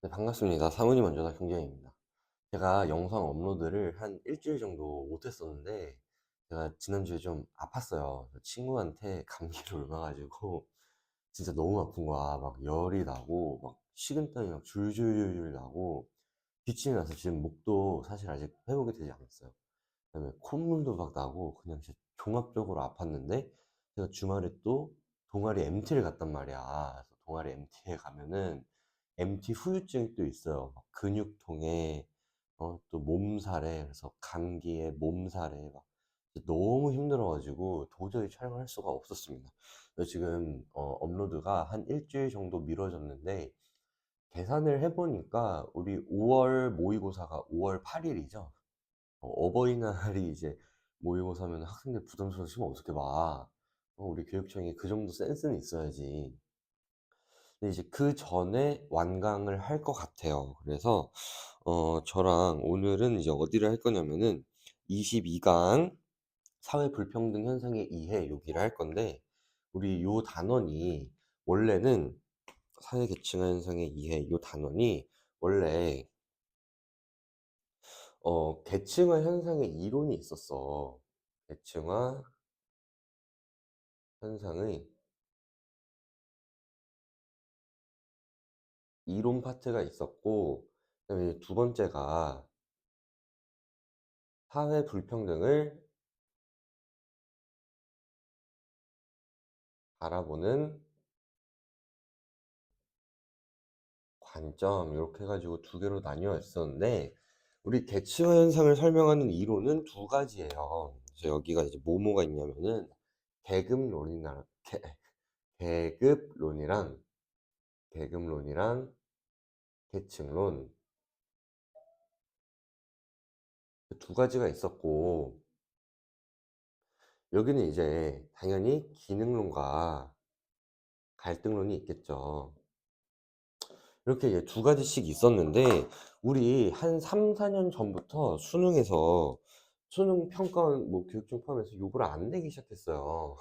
네, 반갑습니다. 사무님 먼저다 경경입니다. 제가 영상 업로드를 한 일주일 정도 못했었는데, 제가 지난주에 좀 아팠어요. 친구한테 감기를 옮아가지고, 진짜 너무 아픈 거야. 막 열이 나고, 막 식은땀이 막 줄줄줄줄 나고, 기침이 나서 지금 목도 사실 아직 회복이 되지 않았어요. 그다음에 콧물도 막 나고, 그냥 진짜 종합적으로 아팠는데, 제가 주말에 또 동아리 MT를 갔단 말이야. 그래서 동아리 MT에 가면은, MT 후유증이 또 있어요. 막 근육통에, 또 몸살에, 그래서 감기에, 몸살에, 막 너무 힘들어가지고 도저히 촬영할 수가 없었습니다. 그래서 지금 업로드가 한 일주일 정도 미뤄졌는데, 계산을 해보니까 우리 5월 모의고사가 5월 8일이죠. 어버이날이 이제 모의고사면 학생들 부담스러워서 시험 어떻게 봐. 우리 교육청이 그 정도 센스는 있어야지. 근데 이제 그 전에 완강을 할 것 같아요. 그래서 저랑 오늘은 이제 어디를 할 거냐면은 22강 사회 불평등 현상의 이해 여기를 할 건데, 우리 요 단원이 원래는 사회 계층화 현상의 이해 요 단원이 원래 계층화 현상의 이론이 있었어. 계층화 현상의 이론 파트가 있었고, 그다음에 두 번째가 사회 불평등을 바라보는 관점 이렇게 해가지고 두 개로 나뉘어 있었는데, 우리 계층화 현상을 설명하는 이론은 두 가지예요. 그래서 여기가 이제 뭐뭐가 있냐면은 계급론이나 계급론이랑 계급론이랑 계층론 두 가지가 있었고, 여기는 이제 당연히 기능론과 갈등론이 있겠죠. 이렇게 이제 두 가지씩 있었는데, 우리 한 3, 4년 전부터 수능에서 수능 평가원 뭐 교육청 포함해서 요걸 안 내기 시작했어요.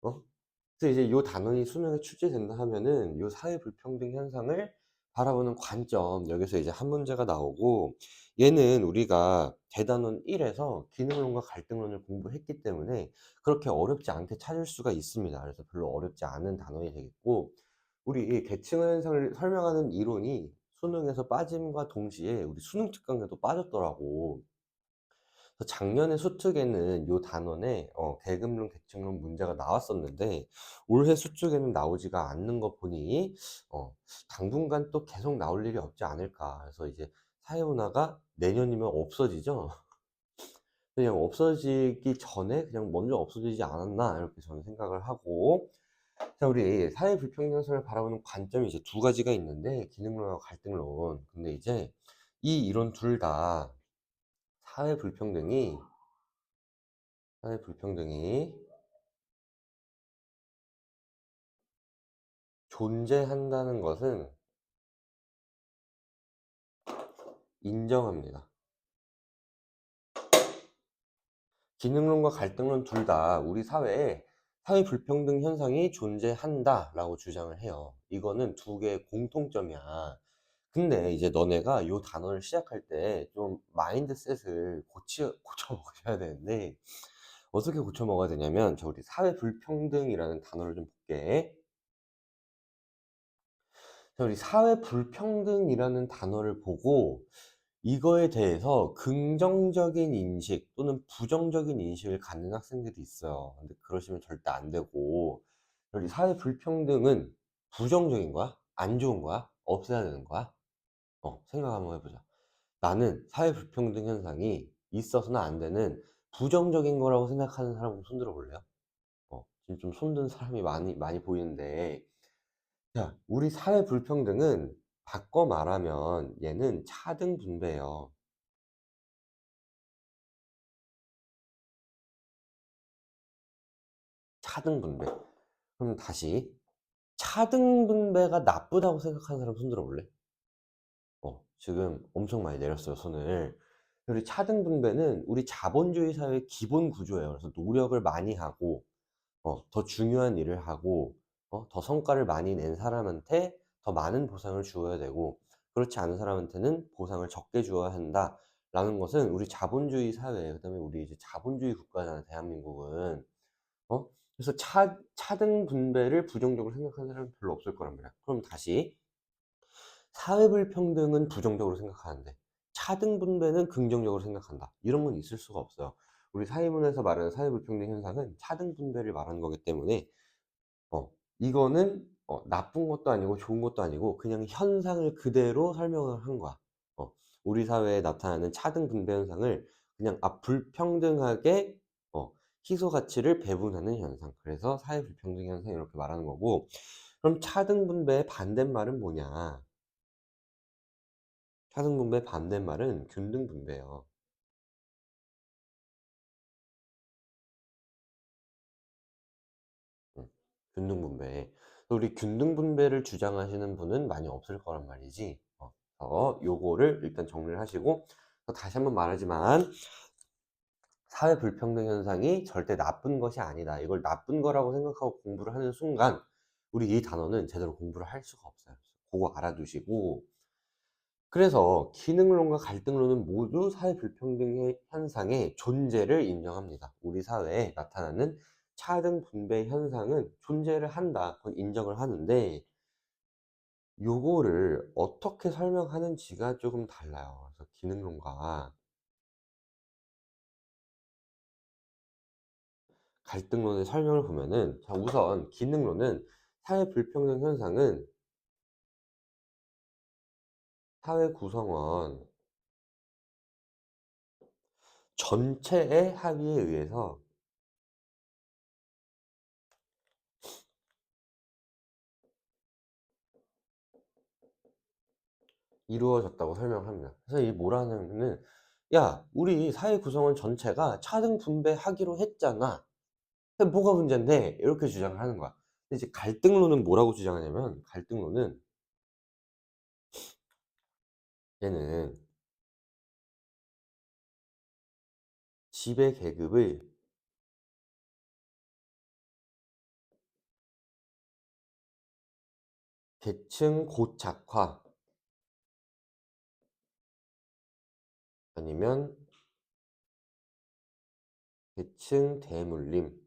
어? 그래서 이제 요 단원이 수능에 출제된다 하면은 요 사회 불평등 현상을 바라보는 관점, 여기서 이제 한 문제가 나오고, 얘는 우리가 대단원 1에서 기능론과 갈등론을 공부했기 때문에 그렇게 어렵지 않게 찾을 수가 있습니다. 그래서 별로 어렵지 않은 단원이 되겠고, 우리 이 계층화 현상을 설명하는 이론이 수능에서 빠짐과 동시에 우리 수능 특강에도 빠졌더라고. 그래서 작년에 수특에는 요 단원에 계급론, 계층론 문제가 나왔었는데, 올해 수특에는 나오지가 않는 거 보니 어, 당분간 또 계속 나올 일이 없지 않을까. 그래서 이제 사회문화가 내년이면 없어지죠. 그냥 없어지기 전에 그냥 먼저 없어지지 않았나 이렇게 저는 생각을 하고, 자, 우리 사회 불평등성을 바라보는 관점이 이제 두 가지가 있는데, 기능론과 갈등론. 근데 이제 이 이론 둘 다 사회 불평등이 사회 불평등이 존재한다는 것은 인정합니다. 기능론과 갈등론 둘 다 우리 사회에 사회 불평등 현상이 존재한다라고 주장을 해요. 이거는 두 개의 공통점이야. 근데 이제 너네가 요 단어를 시작할 때 좀 마인드셋을 고쳐 먹으셔야 되는데, 어떻게 고쳐 먹어야 되냐면, 저 우리 사회 불평등이라는 단어를 좀 볼게. 자, 우리 사회 불평등이라는 단어를 보고 이거에 대해서 긍정적인 인식 또는 부정적인 인식을 갖는 학생들이 있어요. 근데 그러시면 절대 안 되고, 우리 사회 불평등은 부정적인 거야? 안 좋은 거야? 없애야 되는 거야? 생각 한번 해보자. 나는 사회 불평등 현상이 있어서는 안 되는 부정적인 거라고 생각하는 사람 손 들어 볼래요? 지금 좀 손든 사람이 많이 보이는데, 자, 우리 사회 불평등은 바꿔 말하면 얘는 차등 분배예요. 차등 분배. 그럼 다시, 차등 분배가 나쁘다고 생각하는 사람 손 들어 볼래? 지금 엄청 많이 내렸어요, 손을. 우리 차등 분배는 우리 자본주의 사회의 기본 구조예요. 그래서 노력을 많이 하고, 더 중요한 일을 하고, 더 성과를 많이 낸 사람한테 더 많은 보상을 주어야 되고, 그렇지 않은 사람한테는 보상을 적게 주어야 한다라는 것은 우리 자본주의 사회, 그다음에 우리 이제 자본주의 국가잖아 대한민국은. 그래서 차등 분배를 부정적으로 생각하는 사람은 별로 없을 거란 말이야. 그럼 다시, 사회 불평등은 부정적으로 생각하는데 차등 분배는 긍정적으로 생각한다, 이런 건 있을 수가 없어요. 우리 사회문에서 말하는 사회 불평등 현상은 차등 분배를 말하는 거기 때문에 이거는 나쁜 것도 아니고 좋은 것도 아니고 그냥 현상을 그대로 설명을 한 거야. 어 우리 사회에 나타나는 차등 분배 현상을 그냥 불평등하게 희소 가치를 배분하는 현상, 그래서 사회 불평등 현상 이렇게 말하는 거고. 그럼 차등 분배의 반대말은 뭐냐? 차등 분배의 반대말은 균등 분배예요. 음. 균등 분배. 우리 균등 분배를 주장하시는 분은 많이 없을 거란 말이지. 요거를 일단 정리를 하시고, 다시 한번 말하지만 사회 불평등 현상이 절대 나쁜 것이 아니다, 이걸 나쁜 거라고 생각하고 공부를 하는 순간 우리 이 단어는 제대로 공부를 할 수가 없어요. 그거 알아두시고, 그래서 기능론과 갈등론은 모두 사회 불평등의 현상의 존재를 인정합니다. 우리 사회에 나타나는 차등 분배 현상은 존재를 한다, 그건 인정을 하는데, 요거를 어떻게 설명하는지가 조금 달라요. 그래서 기능론과 갈등론의 설명을 보면은, 자, 우선 기능론은 사회 불평등 현상은 사회 구성원 전체의 합의에 의해서 이루어졌다고 설명합니다. 그래서 이 뭐라는, 야, 우리 사회 구성원 전체가 차등 분배하기로 했잖아. 근데 뭐가 문제인데? 이렇게 주장을 하는 거야. 근데 이제 갈등론은 뭐라고 주장하냐면, 갈등론은 얘는 지배 계급의 계층 고착화 아니면 계층 대물림을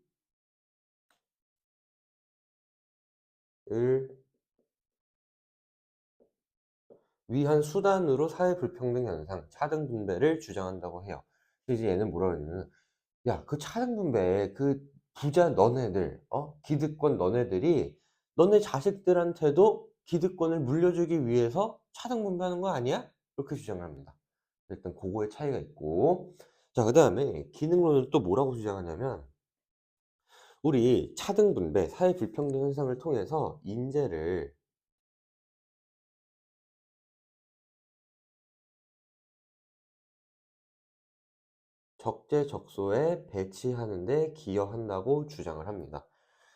위한 수단으로 사회 불평등 현상, 차등 분배를 주장한다고 해요. 그래서 이제 얘는 뭐라 그러냐면, 야, 그 차등 분배, 그 부자 너네들, 기득권 너네들이 너네 자식들한테도 기득권을 물려주기 위해서 차등 분배하는 거 아니야? 이렇게 주장을 합니다. 일단 그거의 차이가 있고, 자, 그다음에 기능론은 또 뭐라고 주장하냐면, 우리 차등 분배, 사회 불평등 현상을 통해서 인재를 적재적소에 배치하는 데 기여한다고 주장을 합니다.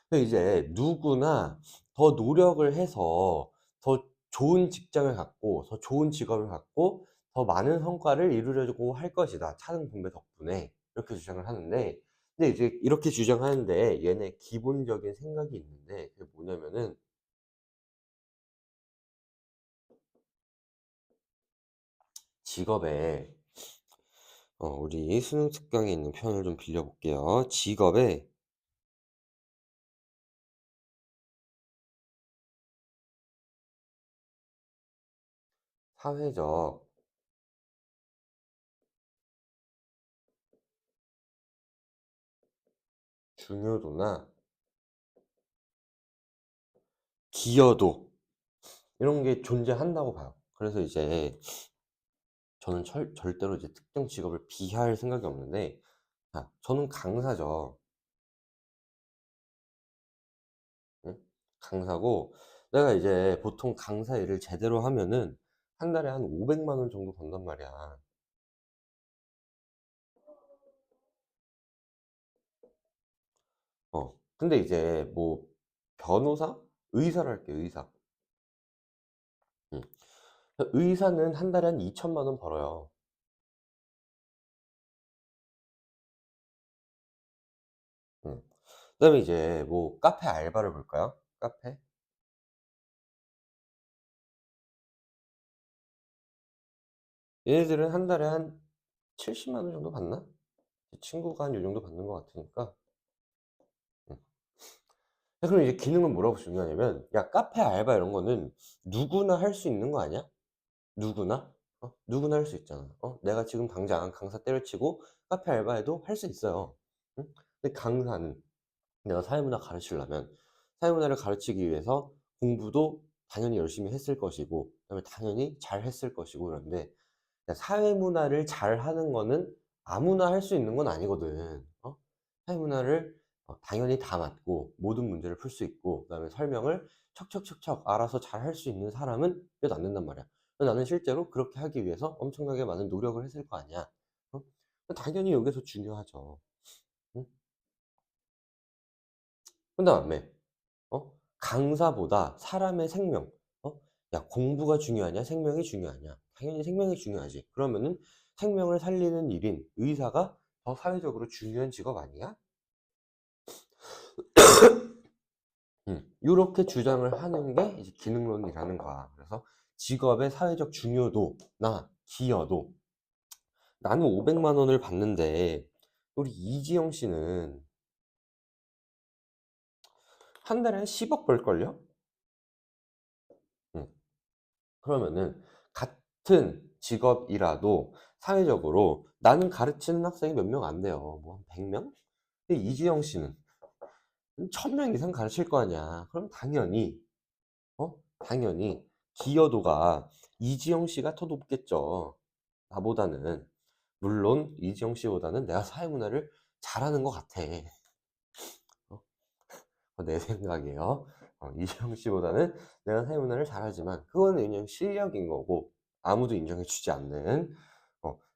근데 이제 누구나 더 노력을 해서 더 좋은 직장을 갖고 더 좋은 직업을 갖고 더 많은 성과를 이루려고 할 것이다, 차등 분배 덕분에. 이렇게 주장을 하는데, 근데 이제 이렇게 주장하는데 얘네 기본적인 생각이 있는데, 그게 뭐냐면은, 직업에 우리 수능 특강에 있는 편을 좀 빌려 볼게요. 직업에 사회적 중요도나 기여도, 이런 게 존재한다고 봐요. 그래서 이제 저는 절대로 이제 특정 직업을 비하할 생각이 없는데, 저는 강사죠. 응? 강사고, 내가 이제 보통 강사 일을 제대로 하면은 한 달에 한 500만 원 정도 번단 말이야. 근데 이제 뭐 변호사? 의사를 할게, 의사. 응. 의사는 한 달에 한 2천만 원 벌어요. 응. 그다음에 이제 뭐 카페 알바를 볼까요? 카페? 얘네들은 한 달에 한 70만 원 정도 받나? 제 친구가 한 요 정도 받는 것 같으니까. 음. 그럼 이제 기능은 뭐라고 중요하냐면, 야, 카페 알바 이런 거는 누구나 할 수 있는 거 아니야? 누구나? 누구나 할 수 있잖아. 내가 지금 당장 강사 때려치고 카페 알바해도 할 수 있어요. 응? 근데 강사는 내가 사회문화 가르치려면 사회문화를 가르치기 위해서 공부도 당연히 열심히 했을 것이고, 그다음에 당연히 잘 했을 것이고. 그런데 사회문화를 잘하는 거는 아무나 할 수 있는 건 아니거든. 사회문화를 당연히 다 맞고 모든 문제를 풀 수 있고, 그다음에 설명을 척척척척 알아서 잘 할 수 있는 사람은 몇 안 된단 말이야. 나는 실제로 그렇게 하기 위해서 엄청나게 많은 노력을 했을 거 아니야. 어? 당연히 여기서 중요하죠. 응? 그다음에 강사보다 사람의 생명, 야, 공부가 중요하냐, 생명이 중요하냐? 당연히 생명이 중요하지. 그러면은 생명을 살리는 일인 의사가 더 사회적으로 중요한 직업 아니야? 요렇게 주장을 하는 게 이제 기능론이라는 거야. 그래서 직업의 사회적 중요도나 기여도. 나는 500만 원을 받는데 우리 이지영 씨는 한 달에 한 10억 벌걸요? 음. 그러면은 같은 직업이라도 사회적으로 나는 가르치는 학생이 몇 명 안 돼요. 뭐 한 100명? 근데 이지영 씨는 1000명 이상 가르칠 거 아니야. 그럼 당연히 기여도가 이지영 씨가 더 높겠죠. 나보다는. 물론 이지영 씨보다는 내가 사회문화를 잘하는 것 같아. 어? 내 생각이에요. 이지영 씨보다는 내가 사회문화를 잘하지만 그거는 그냥 실력인 거고, 아무도 인정해 주지 않는.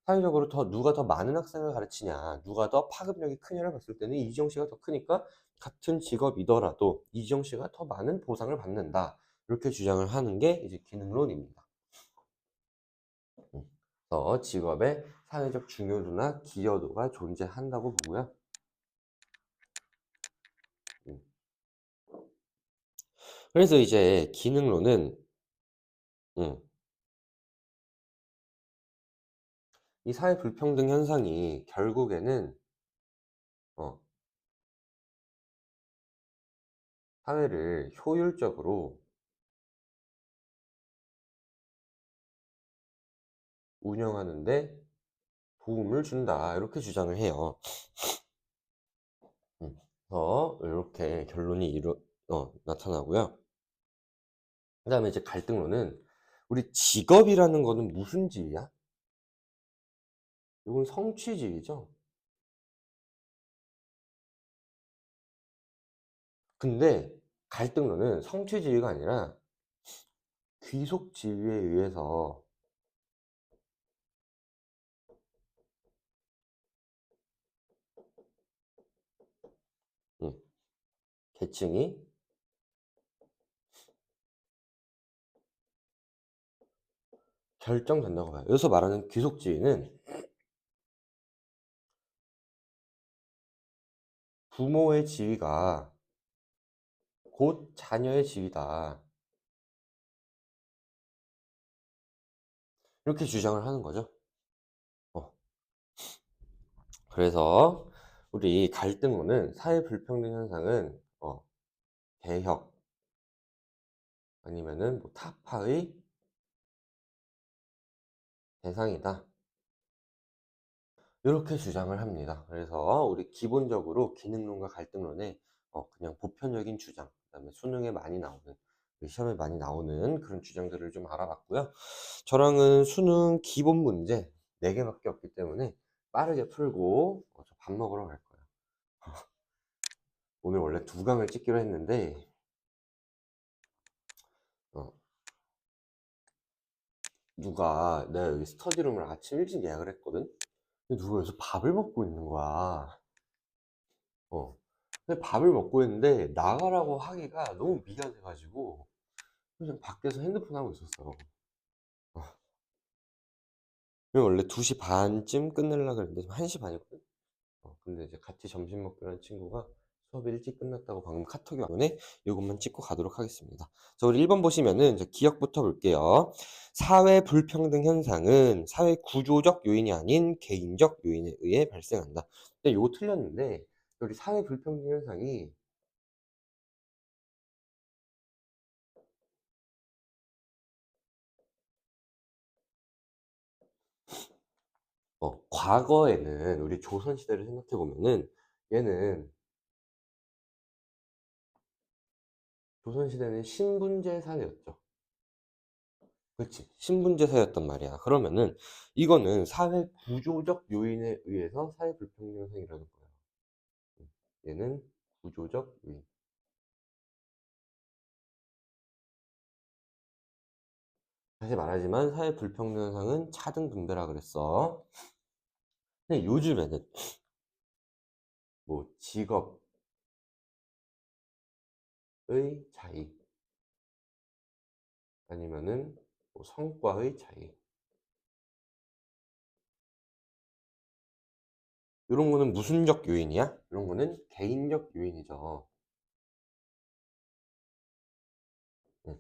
사회적으로 누가 더 많은 학생을 가르치냐, 누가 더 파급력이 크냐를 봤을 때는 이지영 씨가 더 크니까 같은 직업이더라도 이지영 씨가 더 많은 보상을 받는다. 이렇게 주장을 하는 게 이제 기능론입니다. 그래서 직업의 사회적 중요도나 기여도가 존재한다고 보고요. 음. 그래서 이제 기능론은 음, 이 사회 불평등 현상이 결국에는 어, 사회를 효율적으로 운영하는데 도움을 준다. 이렇게 주장을 해요. 그래서 이렇게 결론이 나타나고요. 그 다음에 이제 갈등론은 우리 직업이라는 거는 무슨 지위야? 이건 성취지위죠. 근데 갈등론은 성취지위가 아니라 귀속지위에 의해서 음, 계층이 결정된다고 봐요. 여기서 말하는 귀속지위는 부모의 지위가 곧 자녀의 지위다. 이렇게 주장을 하는 거죠. 어, 그래서 우리 갈등론은 사회 불평등 현상은 개혁 아니면은 뭐 타파의 대상이다. 이렇게 주장을 합니다. 그래서 우리 기본적으로 기능론과 갈등론의 그냥 보편적인 주장, 그다음에 수능에 많이 나오는, 시험에 많이 나오는 그런 주장들을 좀 알아봤고요. 저랑은 수능 기본 문제 4개밖에 없기 때문에 빠르게 풀고 저 밥 먹으러 갈 거예요. 오늘 원래 2강을 찍기로 했는데 어, 누가 내가 여기 스터디룸을 아침 일찍 예약을 했거든. 근데 누가 여기서 밥을 먹고 있는 거야. 근데 밥을 먹고 있는데 나가라고 하기가 너무 미안해가지고 그냥 밖에서 핸드폰 하고 있었어. 그리고 원래 2시 반쯤 끝내려고 했는데 지금 1시 반이거든. 근데 이제 같이 점심 먹기로 한 친구가 수업이 일찍 끝났다고 방금 카톡이 왔네. 요것만 찍고 가도록 하겠습니다. 자, 우리 1번 보시면은 이제 기억부터 볼게요. 사회 불평등 현상은 사회 구조적 요인이 아닌 개인적 요인에 의해 발생한다. 근데 요거 틀렸는데 여기 사회 불평등 현상이 과거에는 우리 조선 시대를 생각해 보면은 얘는 조선 시대는 신분제 사회였죠. 그치. 신분제 사회였단 말이야. 그러면은 이거는 사회 구조적 요인에 의해서 사회 불평등 현상이라는 거야. 얘는 구조적 요인. 다시 말하지만 사회 불평등 현상은 차등 분배라 그랬어. 근데 요즘에는 뭐 직업의 차이 아니면은 뭐 성과의 차이 이런 거는 무슨적 요인이야? 이런 거는 개인적 요인이죠. 응.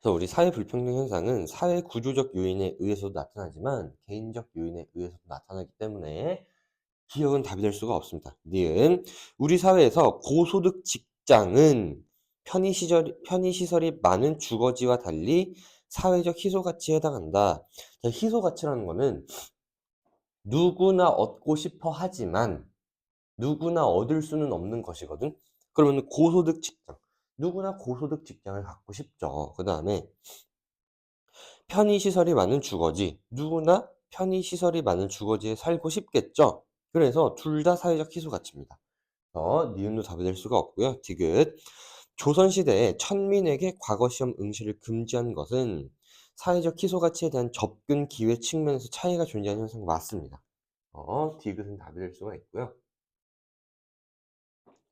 그래서 우리 사회 불평등 현상은 사회 구조적 요인에 의해서도 나타나지만 개인적 요인에 의해서도 나타나기 때문에 기억은 답이 될 수가 없습니다. 니은 우리 사회에서 고소득 직장은 편의시설이 많은 주거지와 달리 사회적 희소가치에 해당한다. 자, 희소가치라는 거는 누구나 얻고 싶어 하지만 누구나 얻을 수는 없는 것이거든. 그러면 고소득 직장. 누구나 고소득 직장을 갖고 싶죠. 그 다음에 편의시설이 많은 주거지. 누구나 편의시설이 많은 주거지에 살고 싶겠죠. 그래서 둘 다 사회적 희소가치입니다. 니은도 답이 될 수가 없고요. 디귿. 조선시대에 천민에게 과거시험 응시를 금지한 것은 사회적 희소가치에 대한 접근 기회 측면에서 차이가 존재하는 현상 맞습니다. 디귿은 답이 될 수가 있고요.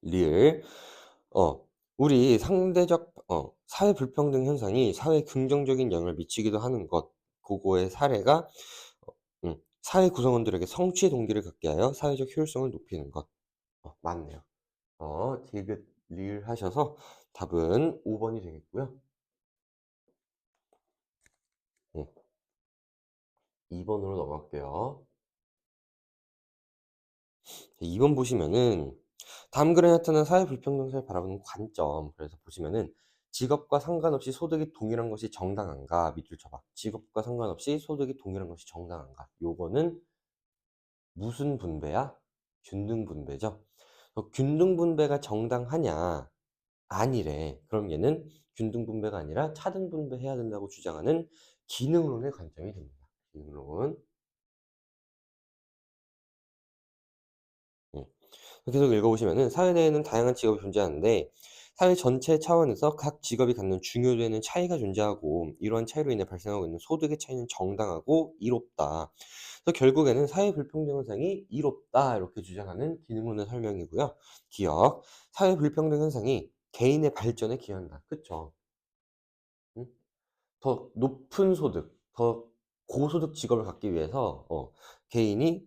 리을. 어, 우리 상대적, 사회 불평등 현상이 사회 긍정적인 영향을 미치기도 하는 것. 그거의 사례가, 사회 구성원들에게 성취 동기를 갖게 하여 사회적 효율성을 높이는 것. 맞네요. 디귿 리을 하셔서 답은 5번이 되겠고요. 2번으로 넘어갈게요. 2번 보시면은 다음 글에 나타난 사회 불평등사를 바라보는 관점. 그래서 보시면은 직업과 상관없이 소득이 동일한 것이 정당한가 밑줄 쳐봐. 직업과 상관없이 소득이 동일한 것이 정당한가. 요거는 무슨 분배야? 균등 분배죠. 균등 분배가 정당하냐? 아니래. 그럼 얘는 균등 분배가 아니라 차등 분배해야 된다고 주장하는 기능론의 관점이 됩니다. 기능론. 음. 계속 읽어보시면은 사회 내에는 다양한 직업이 존재하는데 사회 전체 차원에서 각 직업이 갖는 중요도에는 차이가 존재하고 이러한 차이로 인해 발생하고 있는 소득의 차이는 정당하고 이롭다. 그래서 결국에는 사회 불평등 현상이 이롭다 이렇게 주장하는 기능론의 설명이고요. 기억. 사회 불평등 현상이 개인의 발전에 기여한다. 그쵸? 응? 더 높은 소득, 더 고소득 직업을 갖기 위해서 개인이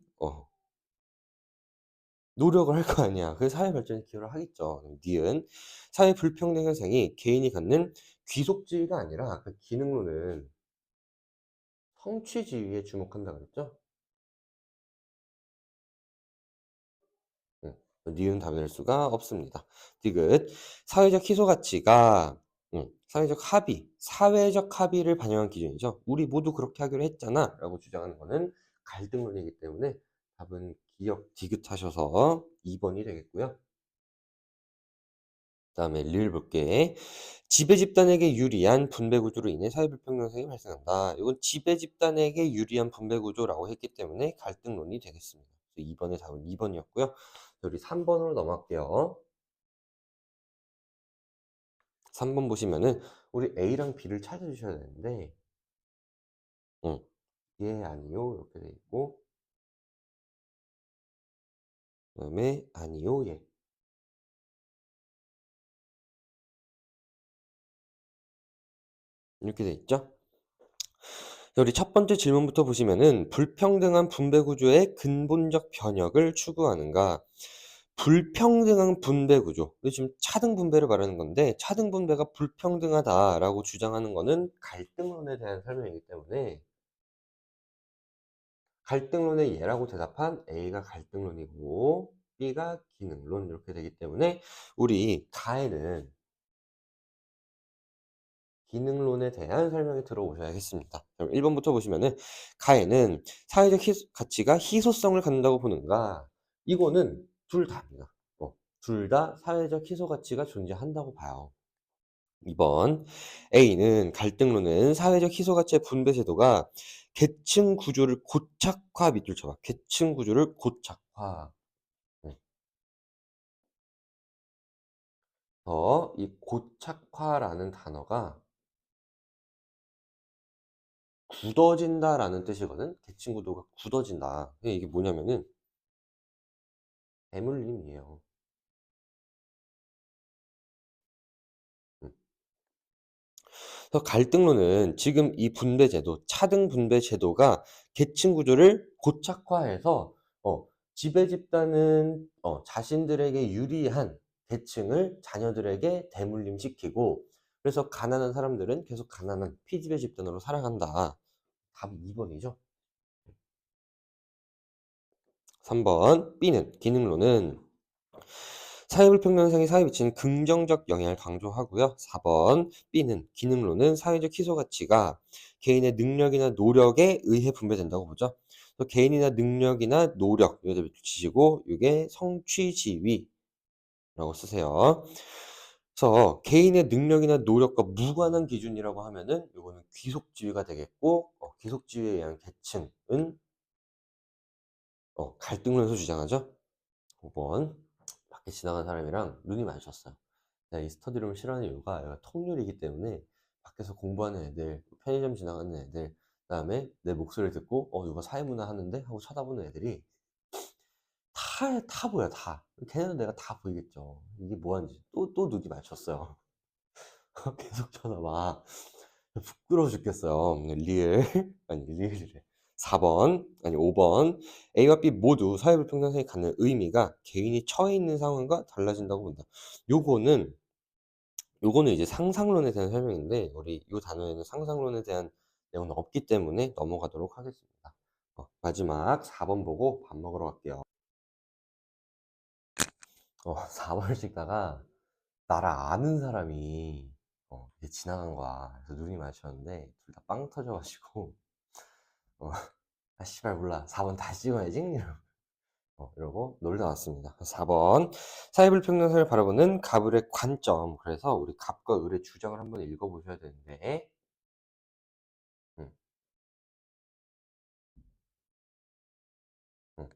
노력을 할 거 아니야. 그래서 사회 발전에 기여를 하겠죠. 니은 사회 불평등 현상이 개인이 갖는 귀속지위가 아니라 그 기능론은 성취지위에 주목한다 그랬죠? 응. 니은 답이 될 수가 없습니다. 디귿 사회적 희소 가치가 사회적 합의, 사회적 합의를 반영한 기준이죠. 우리 모두 그렇게 하기로 했잖아 라고 주장하는 거는 갈등론이기 때문에 답은 기억 디귿 하셔서 2번이 되겠고요. 그다음에 리을 볼게. 지배 집단에게 유리한 분배 구조로 인해 사회 불평등 현상이 발생한다. 이건 지배 집단에게 유리한 분배 구조라고 했기 때문에 갈등론이 되겠습니다. 2번의 답은 2번이었고요. 우리 3번으로 넘어갈게요. 3번 보시면은 우리 A랑 B를 찾아주셔야 되는데 응. 예, 아니요 이렇게 돼 있고 그다음에 아니요, 예 이렇게 돼 있죠. 우리 첫 번째 질문부터 보시면은 불평등한 분배 구조의 근본적 변혁을 추구하는가? 불평등한 분배 구조. 이거 지금 차등 분배를 말하는 건데 차등 분배가 불평등하다라고 주장하는 거는 갈등론에 대한 설명이기 때문에 갈등론의 예라고 대답한 A가 갈등론이고 B가 기능론 이렇게 되기 때문에 우리 가에는 기능론에 대한 설명이 들어오셔야겠습니다. 그럼 1번부터 보시면은 가에는 사회적 가치가 희소성을 갖는다고 보는가? 이거는 둘 다입니다. 둘 다 사회적 희소 가치가 존재한다고 봐요. 2번 A는 갈등론은 사회적 희소 가치의 분배 제도가 계층 구조를 고착화 밑줄 쳐봐. 계층 구조를 고착화. 네. 이 고착화라는 단어가 굳어진다라는 뜻이거든. 계층 구도가 굳어진다. 이게 뭐냐면은 대물림이에요. 음. 그래서 갈등론은 지금 이 분배 제도, 차등 분배 제도가 계층 구조를 고착화해서 지배 집단은 자신들에게 유리한 계층을 자녀들에게 대물림시키고 그래서 가난한 사람들은 계속 가난한 피지배 집단으로 살아간다. 답이 2번이죠. 3번 B는 기능론은 사회불평등 현상이 사회에 미치는 긍정적 영향을 강조하고요. 4번 B는 기능론은 사회적 희소가치가 개인의 능력이나 노력에 의해 분배된다고 보죠. 그래서 개인이나 능력이나 노력 여기다 붙이시고 이게 성취지위라고 쓰세요. 그래서 개인의 능력이나 노력과 무관한 기준이라고 하면은 이거는 귀속지위가 되겠고 귀속지위에 의한 계층은 갈등론에서 주장하죠. 5번 밖에 지나간 사람이랑 눈이 마주쳤어요. 내가 이 스터디룸을 싫어하는 이유가 얘가 통률이기 때문에 밖에서 공부하는 애들, 편의점 지나가는 애들, 그다음에 내 목소리를 듣고 이거 사회문화 하는데 하고 쳐다보는 애들이 다 보여 다. 걔네는 내가 다 보이겠죠. 이게 뭐 하는지 또 눈이 마주쳤어요. 계속 쳐다봐. 부끄러워 죽겠어요. 리을 아니 리을이래. 4번 아니 5번 A와 B 모두 사회불평등성이 갖는 의미가 개인이 처해 있는 상황과 달라진다고 본다. 요거는 이제 상상론에 대한 설명인데 우리 이 단어에는 상상론에 대한 내용은 없기 때문에 넘어가도록 하겠습니다. 마지막 4번 보고 밥 먹으러 갈게요. 4번을 찍다가 나를 아는 사람이 이렇게 지나간 거야. 그래서 눈이 마주쳤는데 둘 다 빵 터져가지고 아 씨발 몰라 4번 다시 찍어야지 이러고 놀다 왔습니다. 4번 사회불평등성을 바라보는 갑을의 관점. 그래서 우리 갑과 을의 주장을 한번 읽어보셔야 되는데 음, 음.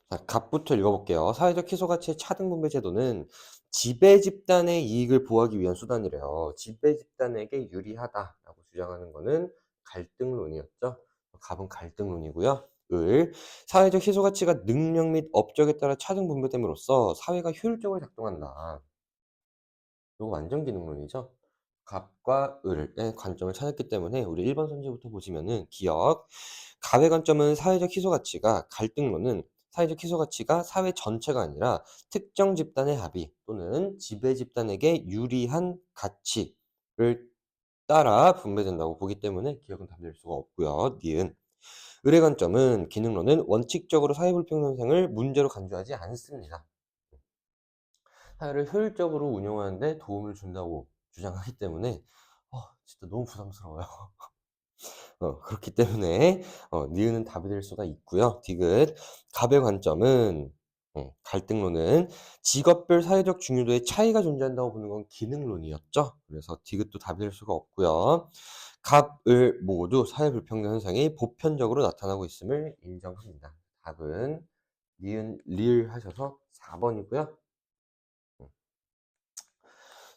자, 갑부터 읽어볼게요. 사회적 희소가치의 차등분배 제도는 지배 집단의 이익을 보호하기 위한 수단이래요. 지배 집단에게 유리하다라고 주장하는 거는 갈등론이었죠. 갑은 갈등론이고요. 사회적 희소가치가 능력 및 업적에 따라 차등분배됨으로써 사회가 효율적으로 작동한다. 이거 완전 기능론이죠. 갑과 을의 관점을 찾았기 때문에 우리 1번 선지부터 보시면은 기억. 갑의 관점은 사회적 희소 가치가 갈등론은 사회적 희소 가치가 사회 전체가 아니라 특정 집단의 합의 또는 지배 집단에게 유리한 가치를 따라 분배된다고 보기 때문에 기억은 답될 수가 없고요. 니은. 을의 관점은 기능론은 원칙적으로 사회불평등성을 문제로 간주하지 않습니다. 사회를 효율적으로 운영하는 데 도움을 준다고 주장하기 때문에 진짜 너무 부담스러워요. 그렇기 때문에 니은은 답이 될 수가 있고요. 디귿. 갑의 관점은 갈등론은 직업별 사회적 중요도의 차이가 존재한다고 보는 건 기능론이었죠. 그래서 디귿도 답이 될 수가 없고요. 갑, 을 모두 사회 불평등 현상이 보편적으로 나타나고 있음을 인정합니다. 답은 니은, 리을 하셔서 4번이고요.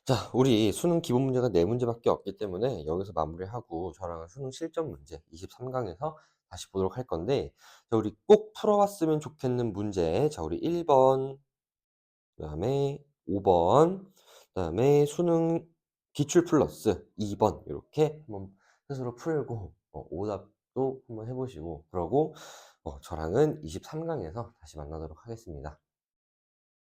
자, 우리 수능 기본 문제가 4문제밖에 없기 때문에 여기서 마무리하고 저랑 수능 실전 문제 23강에서 다시 보도록 할 건데 자, 우리 꼭 풀어왔으면 좋겠는 문제 자, 우리 1번 그다음에 5번 그다음에 수능 기출 플러스 2번 이렇게 한번 스스로 풀고 오답도 한번 해보시고 그러고 저랑은 23강에서 다시 만나도록 하겠습니다.